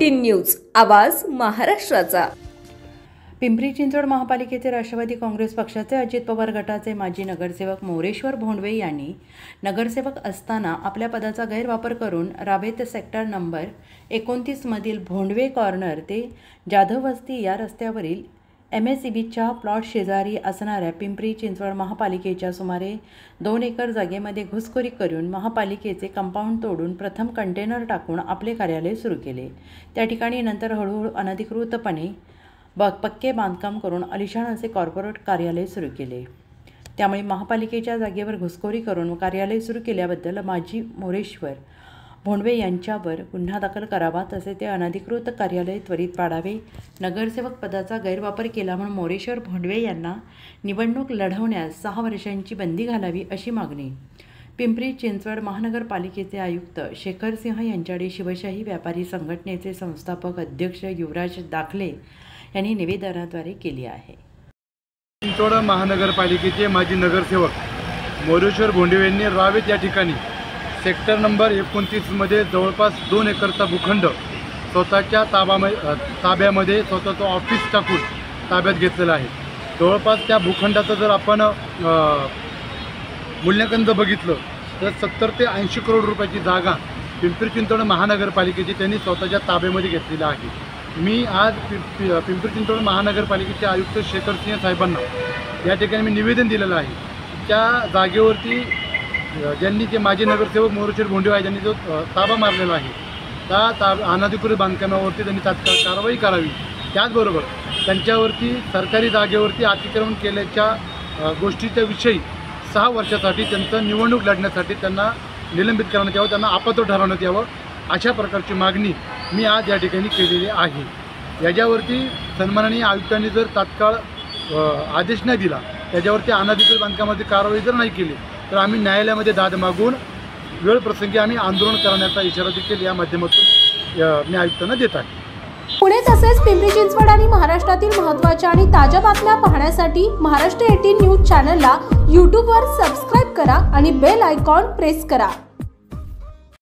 18 news आवाज महाराष्ट्राचा। पिंपरी चिंचवड महापालिकेचे राष्ट्रवादी काँग्रेस पक्षाचे अजित पवार गटाचे माजी नगरसेवक मोरेश्वर भोंडवे यांनी नगरसेवक असताना आपल्या पदाचा गैरवापर करून रावेत सेक्टर नंबर 29 मधील भोंडवे कॉर्नर ते जाधव वस्ती या रस्त्यावरील MSEBच्या प्लॉट शेजारी असणाऱ्या पिंपरी चिंचवड महापालिकेच्या सुमारे 2 एकर जागेमध्ये घुसखोरी करून महापालिकेचे कंपाऊंड तोडून प्रथम कंटेनर टाकून आपले कार्यालय सुरू केले। त्या ठिकाणी नंतर हळूहळू अनधिकृतपणे पक्के बांधकाम करून अलिशान असे कॉर्पोरेट कार्यालय सुरू केले। त्यामुळे महापालिकेच्या जागेवर घुसखोरी करून कार्यालय सुरू केल्याबद्दल माजी मोरेश्वर भोंडवे यांच्यावर गुन्हा दाखल करावा, तसे ते अनधिकृत कार्यालय त्वरित पाडावे, नगरसेवक पदाचा गैरवापर केला म्हणून मोरेश्वर भोंडवे यांना निवडणूक लढवण्यास 6 वर्षांची बंदी घालावी अशी मागणी पिंपरी चिंचवड महानगरपालिकेचे आयुक्त शेखर सिंह यांच्याकडे शिवशाही व्यापारी संघटनेचे संस्थापक अध्यक्ष युवराज दाखले यांनी निवेदनाद्वारे केली आहे। चिंचवड महानगरपालिकेचे माजी नगरसेवक मोरेश्वर भोंडवे यांनी रावेत या ठिकाणी सेक्टर नंबर 29 मध्ये जवळपास 2 एकरचा भूखंड स्वतःच्या ताब्यामध्ये स्वतःचं ऑफिस टाकून ताब्यात घेतलेला आहे। जवळपास त्या भूखंडाचं जर आपण मूल्यांकन बघितलं तर 70 ते 80 करोड रुपयाची जागा पिंपरी चिंचवड महानगरपालिकेची त्यांनी स्वतःच्या ताब्यामध्ये घेतलेली आहे। मी आज पिंपरी चिंचवड महानगरपालिकेचे आयुक्त शेखर सिंह साहेबांना या ठिकाणी मी निवेदन दिलेलं आहे। त्या जागेवरती ज्यांनी ते माजी नगरसेवक मोरेश्वर भोंडवे आहे ज्यांनी जो ताबा मारलेला आहे त्या अनधिकृत बांधकामावरती त्यांनी तात्काळ कारवाई करावी। त्याचबरोबर त्यांच्यावरती सरकारी जागेवरती अतिक्रमण केल्याच्या गोष्टीच्या विषयी 6 वर्षासाठी त्यांचं निवडणूक लढण्यासाठी त्यांना निलंबित करण्यात यावं, त्यांना अपात्र ठरवण्यात यावं, अशा प्रकारची मागणी मी आज या ठिकाणी केलेली आहे। याच्यावरती सन्माननीय आयुक्तांनी जर तात्काळ आदेश नाही दिला, त्याच्यावरती अनधिकृत बांधकामाची कारवाई जर नाही केली तर आम्ही न्यायालयामध्ये दाद मागून वेळ प्रसंगी आम्ही आंदोलन करण्याचा इशारा देखील या माध्यमातून मी आयुक्तांना देत आहे। पुणे तसेच पिंपरी चिंचवड आणि महाराष्ट्रातील महत्त्वाच्या आणि ताज्या बातम्या पाहण्यासाठी महाराष्ट्र 18 न्यूज चॅनलला YouTube वर सबस्क्राइब करा आणि बेल आयकॉन प्रेस करा।